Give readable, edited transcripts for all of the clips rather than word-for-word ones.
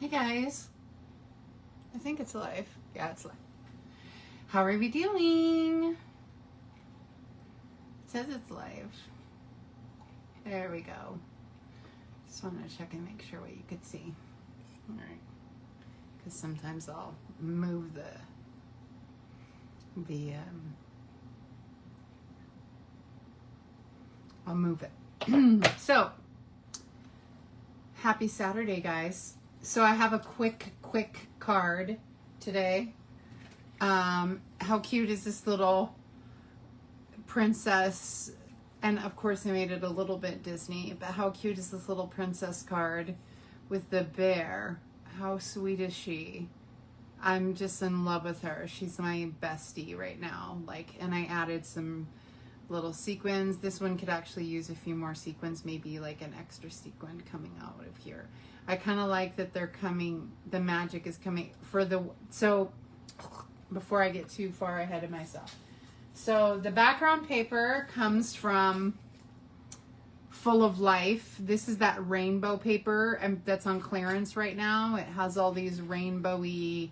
Hey guys. I think it's live. Yeah, it's live. How are we doing? It says it's live. There we go. Just wanted to check and make sure what you could see. All right. Because sometimes I'll move I'll move it. So, happy Saturday, guys. So I have a quick card today. How cute is this little princess? And of course I made it a little bit Disney, but how cute is this little princess card with the bear? How sweet is she? I'm just in love with her. She's my bestie right now. And I added some little sequins. This one could actually use a few more sequins, maybe like an extra sequin coming out of here. I kind of like that they're coming, the magic is coming so before I get too far ahead of myself. So the background paper comes from Full of Life. This is that rainbow paper that's on clearance right now. It has all these rainbowy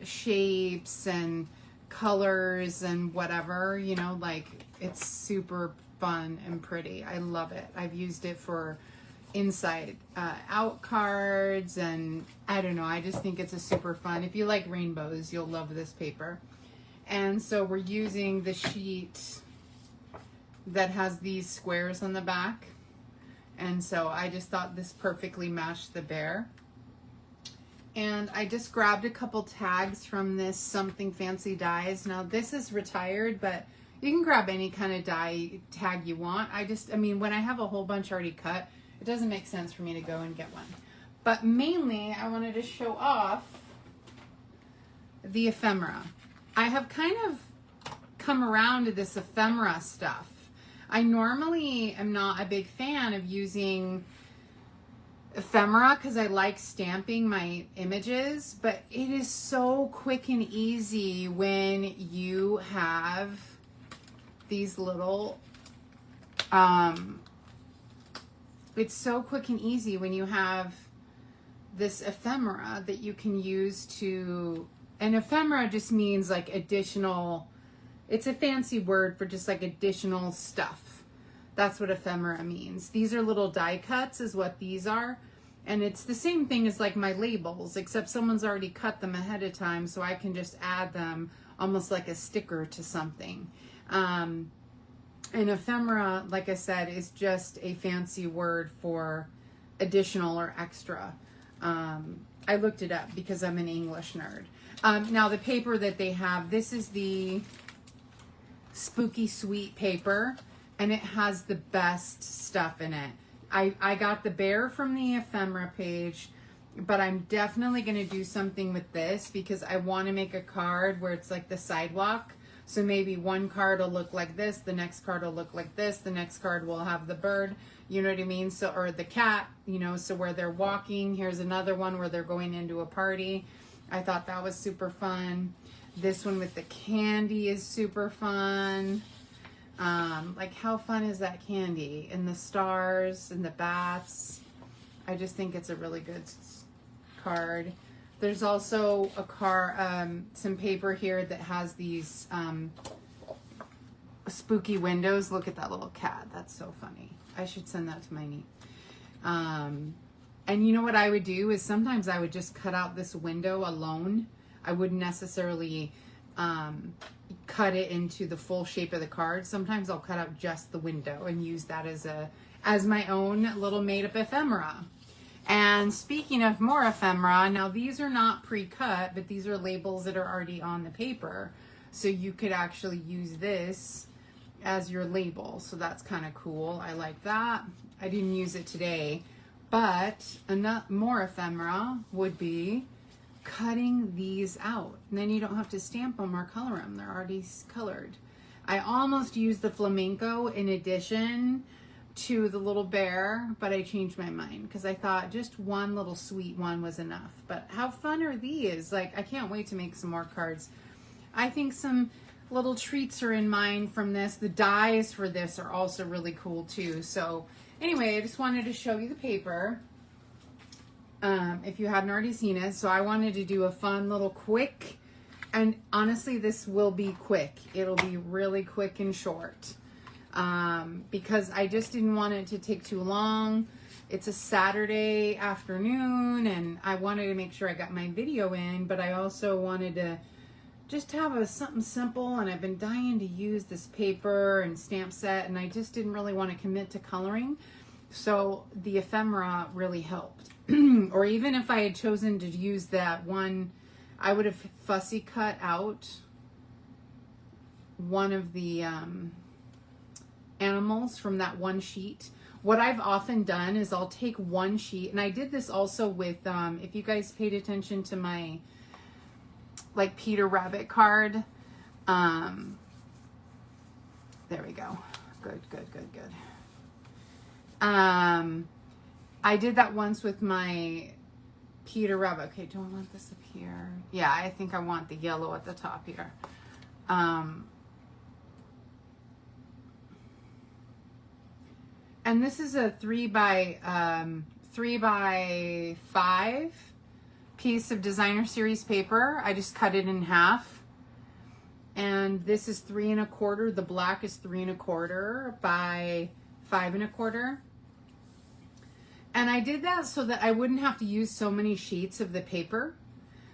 shapes and colors and whatever, it's super fun and pretty. I love it. I've used it for inside out cards, and I don't know, I just think it's a super fun. If you like rainbows, you'll love this paper. And so we're using the sheet that has these squares on the back, and so I just thought this perfectly matched the bear. And I just grabbed a couple tags from this Something Fancy Dies. Now this is retired, but you can grab any kind of die tag you want. When I have a whole bunch already cut, it doesn't make sense for me to go and get one. But mainly I wanted to show off the ephemera. I have kind of come around to this ephemera stuff. I normally am not a big fan of using ephemera because I like stamping my images, but it is so quick and easy when you have these little it's so quick and easy when you have this ephemera that you can use to, and ephemera just means additional, it's a fancy word for just additional stuff. That's what ephemera means. These are little die cuts is what these are. And it's the same thing as my labels, except someone's already cut them ahead of time, so I can just add them almost like a sticker to something. And ephemera, like I said, is just a fancy word for additional or extra. I looked it up because I'm an English nerd. Now the paper that they have, this is the Spooky Sweet paper, and it has the best stuff in it. I got the bear from the ephemera page, but I'm definitely going to do something with this because I want to make a card where it's like the sidewalk. So maybe one card will look like this, the next card will look like this, the next card will have the bird, you know what I mean? So, or the cat, so where they're walking. Here's another one where they're going into a party. I thought that was super fun. This one with the candy is super fun. How fun is that candy? And the stars and the bats. I just think it's a really good card. There's also some paper here that has these spooky windows. Look at that little cat. That's so funny. I should send that to my niece. And you know what I would do is sometimes I would just cut out this window alone. I wouldn't necessarily cut it into the full shape of the card. Sometimes I'll cut out just the window and use that as my own little made up ephemera. And speaking of more ephemera, now these are not pre-cut, but these are labels that are already on the paper. So you could actually use this as your label. So that's kind of cool. I like that. I didn't use it today, but more ephemera would be cutting these out. And then you don't have to stamp them or color them. They're already colored. I almost used the flamenco in addition to the little bear, but I changed my mind because I thought just one little sweet one was enough. But how fun are these? I can't wait to make some more cards. I think some little treats are in mind from this. The dies for this are also really cool too. So anyway, I just wanted to show you the paper. if you hadn't already seen it. So I wanted to do a fun little quick, and honestly, this will be quick. It'll be really quick and short, because I just didn't want it to take too long. It's a Saturday afternoon, and I wanted to make sure I got my video in, but I also wanted to just have something simple, and I've been dying to use this paper and stamp set, and I just didn't really want to commit to coloring. So the ephemera really helped. Or even if I had chosen to use that one, I would have fussy cut out one of the animals from that one sheet. What I've often done is I'll take one sheet, and I did this also with, if you guys paid attention to my like Peter Rabbit card, there we go. Good. I did that once with my Peter Rabbit. Okay, do I want this up here? Yeah, I think I want the yellow at the top here. And this is a 3x5 piece of designer series paper. I just cut it in half. And this is 3 1/4. The black is 3 1/4 by 5 1/4. And I did that so that I wouldn't have to use so many sheets of the paper.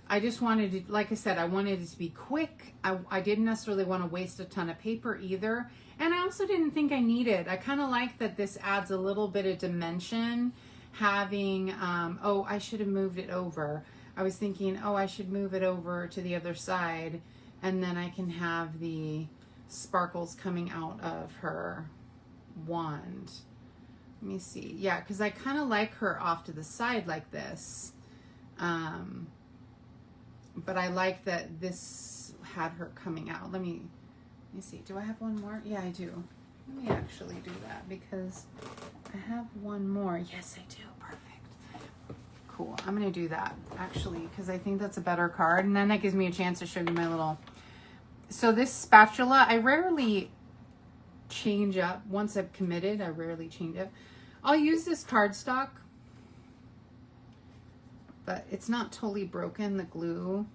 I just wanted to, like I said, I wanted it to be quick. I didn't necessarily want to waste a ton of paper either. And I also didn't think I needed. I kind of like that this adds a little bit of dimension. Having, oh, I should have moved it over. I was thinking, oh, I should move it over to the other side. And then I can have the sparkles coming out of her wand. Let me see. Yeah, because I kind of like her off to the side like this. But I like that this had her coming out. Let me see. Do I have one more? Yeah, I do. Let me actually do that because I have one more. Yes, I do. Perfect. Cool. I'm going to do that actually because I think that's a better card. And then that gives me a chance to show you my little... So this spatula, I rarely change up. Once I've committed, I rarely change up. I'll use this cardstock, but it's not totally broken, the glue.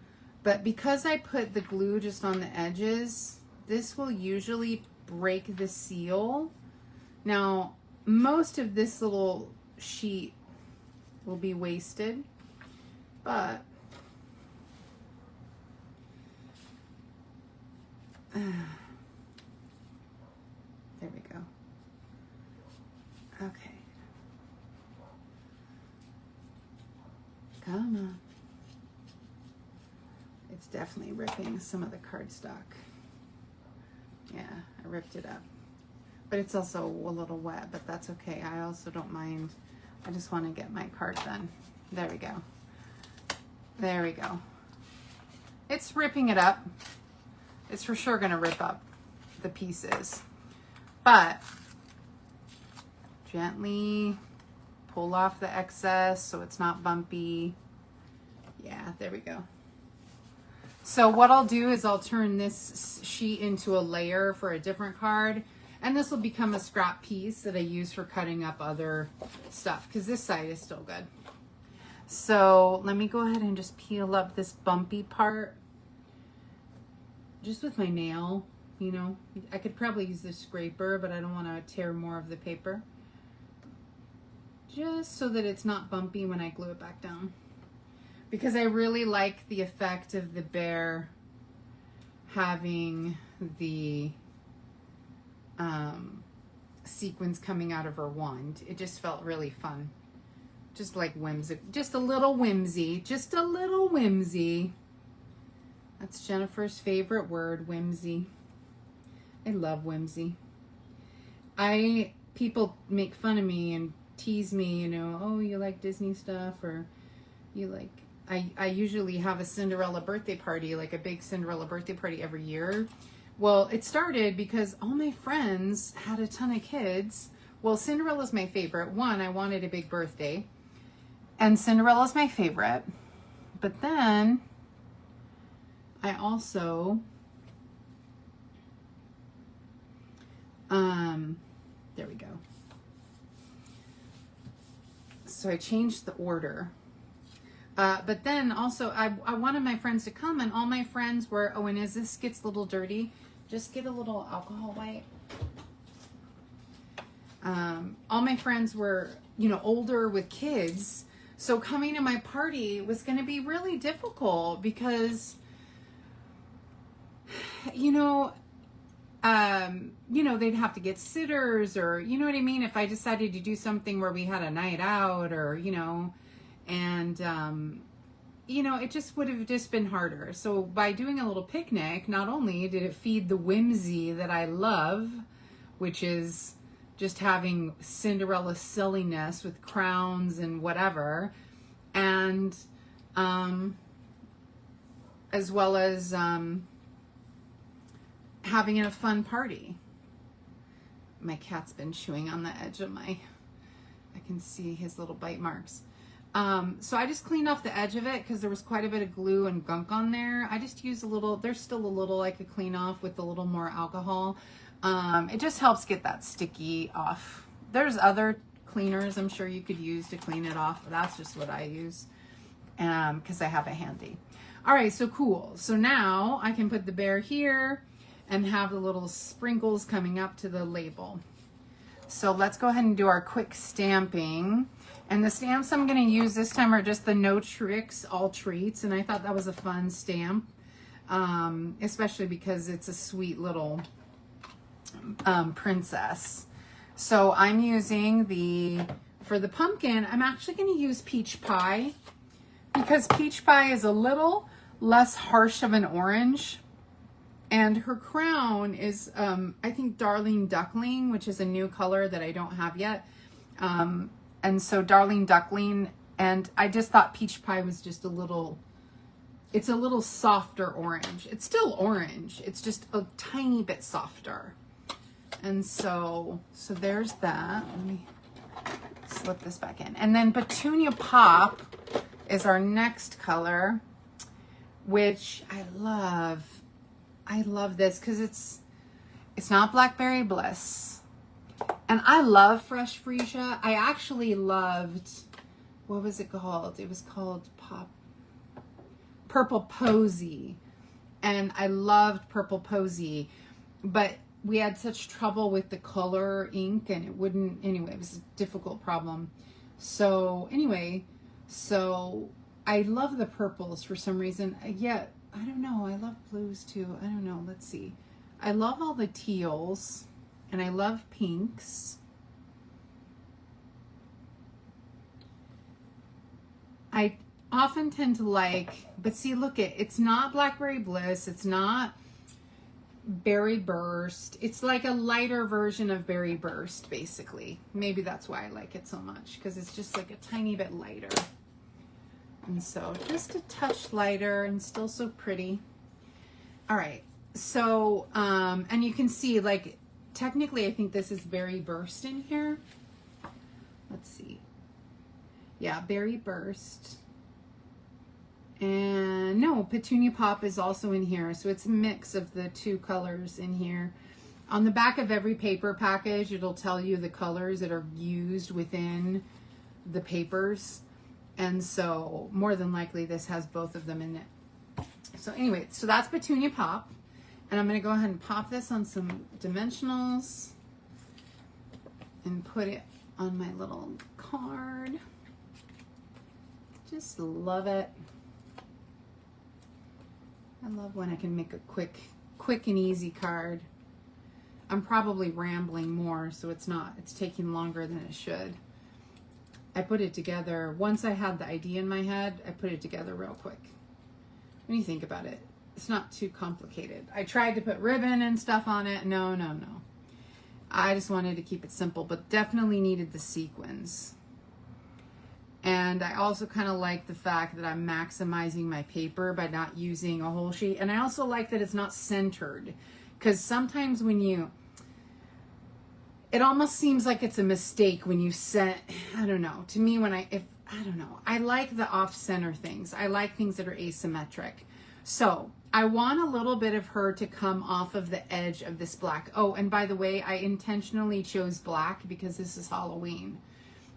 But because I put the glue just on the edges, this will usually break the seal. Now, most of this little sheet will be wasted, but there we go. Okay. Come on. It's definitely ripping some of the cardstock. Yeah, I ripped it up. But it's also a little wet, but that's okay. I also don't mind. I just want to get my card done. There we go. There we go. It's ripping it up. It's for sure going to rip up the pieces. But gently pull off the excess so it's not bumpy. Yeah, there we go. So what I'll do is I'll turn this sheet into a layer for a different card, and this will become a scrap piece that I use for cutting up other stuff because this side is still good. So let me go ahead and just peel up this bumpy part just with my nail. You know, I could probably use the scraper, but I don't want to tear more of the paper. Just so that it's not bumpy when I glue it back down. Because I really like the effect of the bear having the sequins coming out of her wand. It just felt really fun. Just like whimsy. Just a little whimsy. Just a little whimsy. That's Jennifer's favorite word, whimsy. I love whimsy. People make fun of me and tease me, you know, oh, you like Disney stuff, or you like, I usually have a Cinderella birthday party, like a big Cinderella birthday party every year. Well, it started because all my friends had a ton of kids. Well, Cinderella's my favorite. One, I wanted a big birthday, and Cinderella's my favorite. But then I also, there we go. So I changed the order But then also I wanted my friends to come, and all my friends were, oh, and as this gets a little dirty, just get a little alcohol wipe. All my friends were, you know, older with kids. So coming to my party was going to be really difficult because, you know, they'd have to get sitters, or, you know what I mean? If I decided to do something where we had a night out, or, you know, and, you know, it just would have just been harder. So by doing a little picnic, not only did it feed the whimsy that I love, which is just having Cinderella silliness with crowns and whatever, and as well as having a fun party. My cat's been chewing on the edge of I can see his little bite marks. So I just cleaned off the edge of it because there was quite a bit of glue and gunk on there. I just used a little, there's still a little I could clean off with a little more alcohol. It just helps get that sticky off. There's other cleaners I'm sure you could use to clean it off, but that's just what I use because I have it handy. All right, so cool. So now I can put the bear here and have the little sprinkles coming up to the label. So let's go ahead and do our quick stamping. And the stamps I'm going to use this time are just the No Tricks, All Treats. And I thought that was a fun stamp, especially because it's a sweet little princess. So I'm using for the pumpkin, I'm actually going to use Peach Pie because Peach Pie is a little less harsh of an orange. And her crown is, I think, Darling Duckling, which is a new color that I don't have yet. And so Darling Duckling, and I just thought Peach Pie was just it's a little softer orange. It's still orange. It's just a tiny bit softer. And so there's that. Let me slip this back in. And then Petunia Pop is our next color, which I love. I love this because it's not Blackberry Bliss. And I love Fresh Freesia. I actually loved, what was it called? It was called Purple Posy. And I loved Purple Posy. But we had such trouble with the color ink and it wouldn't, anyway, it was a difficult problem. So anyway, I love the purples for some reason. Yet, I don't know, I love blues too. I don't know, let's see. I love all the teals and I love pinks. I often tend to like, but see, look it's not Blackberry Bliss. It's not Berry Burst. It's like a lighter version of Berry Burst, basically. Maybe that's why I like it so much, because it's just like a tiny bit lighter. And so just a touch lighter and still so pretty. All right. So, and you can see, like, technically I think this is Berry Burst in here. Let's see. Yeah, Berry Burst. And no, Petunia Pop is also in here. So it's a mix of the two colors in here. On the back of every paper package, it'll tell you the colors that are used within the papers. And so more than likely this has both of them in it. So anyway, so that's Petunia Pop. And I'm going to go ahead and pop this on some dimensionals and put it on my little card. Just love it. I love when I can make a quick and easy card. I'm probably rambling more, so it's taking longer than it should. I put it together, once I had the idea in my head, I put it together real quick. When you think about it, it's not too complicated. I tried to put ribbon and stuff on it. No. I just wanted to keep it simple, but definitely needed the sequins. And I also kind of like the fact that I'm maximizing my paper by not using a whole sheet. And I also like that it's not centered, because sometimes when it almost seems like it's a mistake when you I don't know. To me, I don't know. I like the off-center things. I like things that are asymmetric. So I want a little bit of her to come off of the edge of this black. Oh, and by the way, I intentionally chose black because this is Halloween.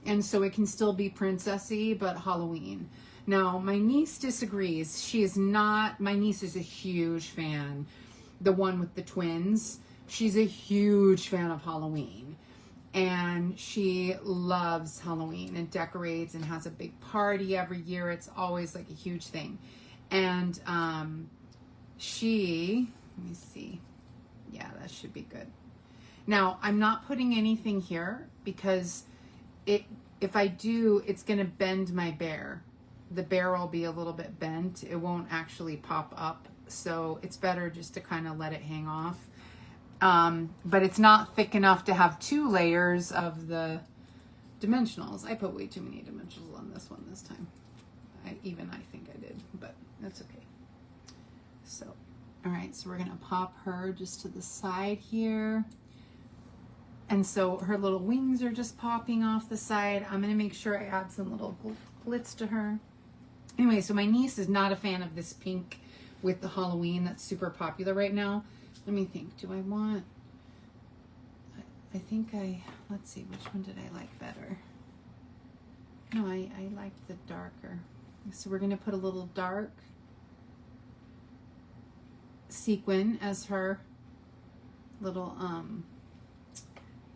And so it can still be princessy, but Halloween. Now, my niece disagrees. She is not, my niece is a huge fan. The one with the twins. She's a huge fan of Halloween. And she loves Halloween and decorates and has a big party every year. It's always like a huge thing. And let me see. Yeah, that should be good. Now, I'm not putting anything here because if I do, it's going to bend my bear. The bear will be a little bit bent. It won't actually pop up. So it's better just to kind of let it hang off. But it's not thick enough to have 2 layers of the dimensionals. I put way too many dimensionals on this one this time. I think I did, but that's okay. So, all right, so we're going to pop her just to the side here. And so her little wings are just popping off the side. I'm going to make sure I add some little glitz to her. Anyway, so my niece is not a fan of this pink with the Halloween that's super popular right now. Let me think. Do I want... let's see, which one did I like better? No, I liked the darker. So we're going to put a little dark sequin as her little,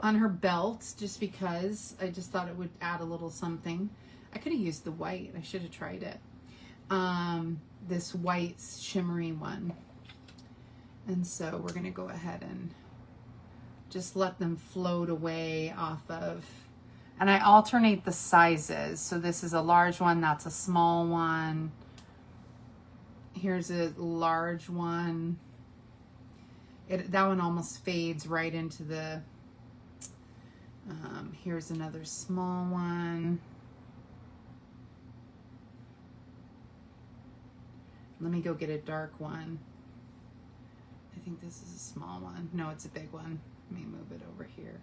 on her belt, just because I just thought it would add a little something. I could have used the white. I should have tried it. This white shimmery one. And so we're going to go ahead and just let them float away off of, and I alternate the sizes. So this is a large one, that's a small one. Here's a large one. That one almost fades right into the, here's another small one. Let me go get a dark one. I think this is a small one. No, it's a big one. Let me move it over here.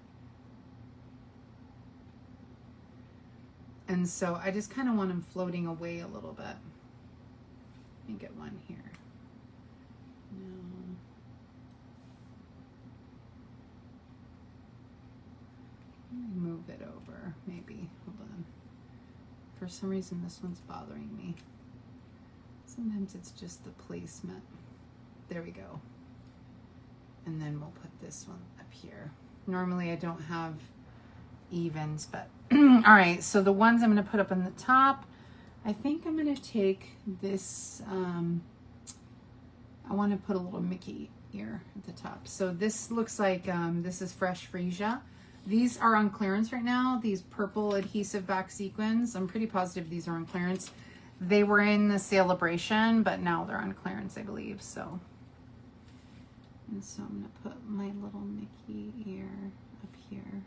And so I just kind of want them floating away a little bit. Let me get one here. No. Let me move it over, maybe. Hold on. For some reason, this one's bothering me. Sometimes it's just the placement. There we go. And then we'll put this one up here. Normally I don't have evens, but all right, so the ones I'm going to put up on the top, I think I'm going to take this, I want to put a little Mickey ear at the top. So this looks like, this is Fresh Freesia. These are on clearance right now, these purple adhesive back sequins. I'm pretty positive these are on clearance. They were in the Celebration, but now they're on clearance, I believe, so. And so I'm going to put my little Mickey ear up here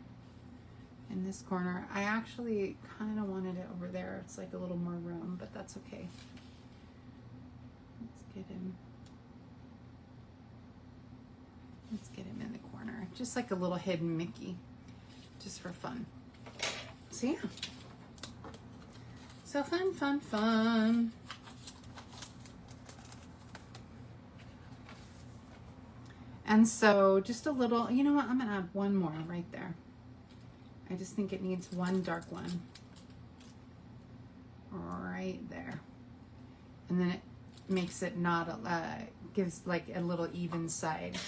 in this corner. I actually kind of wanted it over there. It's like a little more room, but that's okay. Let's get him in the corner. Just like a little hidden Mickey, just for fun. So yeah. So fun, fun, fun. And so just a little, you know what, I'm gonna add one more right there. I just think it needs one dark one. Right there. And then it makes it not, gives like a little even side.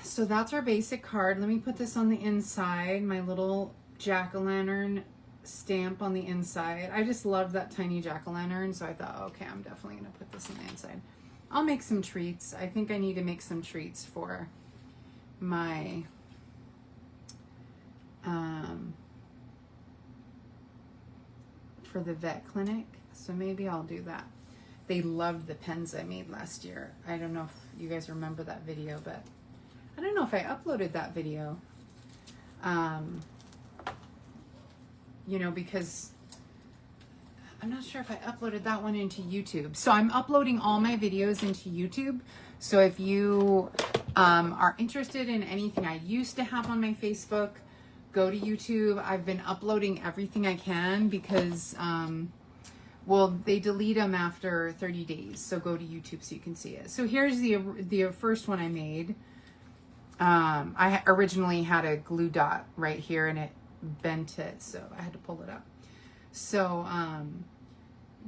So that's our basic card. Let me put this on the inside, my little jack-o'-lantern stamp on the inside. I just love that tiny jack-o'-lantern, so I thought, okay, I'm definitely gonna put this on the inside. I'll make some treats. I think I need to make some treats for my for the vet clinic. So maybe I'll do that. They loved the pens I made last year. I don't know if you guys remember that video, but I don't know if I uploaded that video. You know, because I'm not sure if I uploaded that one into YouTube. So I'm uploading all my videos into YouTube. So if you are interested in anything I used to have on my Facebook, go to YouTube. I've been uploading everything I can because, well, they delete them after 30 days. So go to YouTube so you can see it. So here's the first one I made. I originally had a glue dot right here and it bent it, so I had to pull it up. So,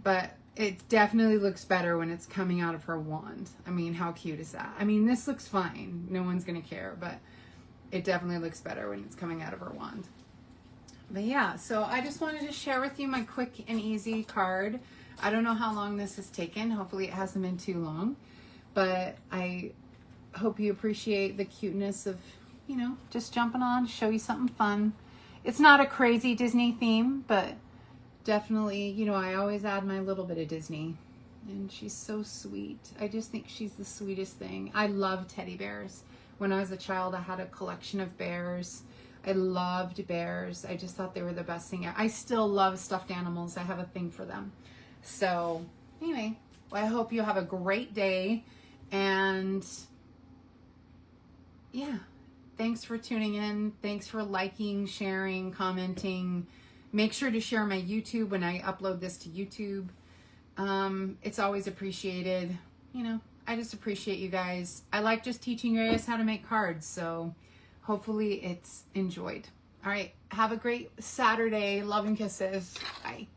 but it definitely looks better when it's coming out of her wand. I mean, how cute is that? I mean, this looks fine. No one's going to care, but it definitely looks better when it's coming out of her wand. But yeah, so I just wanted to share with you my quick and easy card. I don't know how long this has taken. Hopefully it hasn't been too long, but I hope you appreciate the cuteness of, you know, just jumping on to show you something fun. It's not a crazy Disney theme, but definitely, you know, I always add my little bit of Disney, and she's so sweet. I just think she's the sweetest thing. I love teddy bears. When I was a child, I had a collection of bears. I loved bears. I just thought they were the best thing. I still love stuffed animals. I have a thing for them. So anyway, well, I hope you have a great day, and yeah, thanks for tuning in. Thanks for liking, sharing, commenting. Make sure to share my YouTube when I upload this to YouTube. It's always appreciated. You know, I just appreciate you guys. I like just teaching you guys how to make cards, so hopefully it's enjoyed. All right, have a great Saturday. Love and kisses. Bye.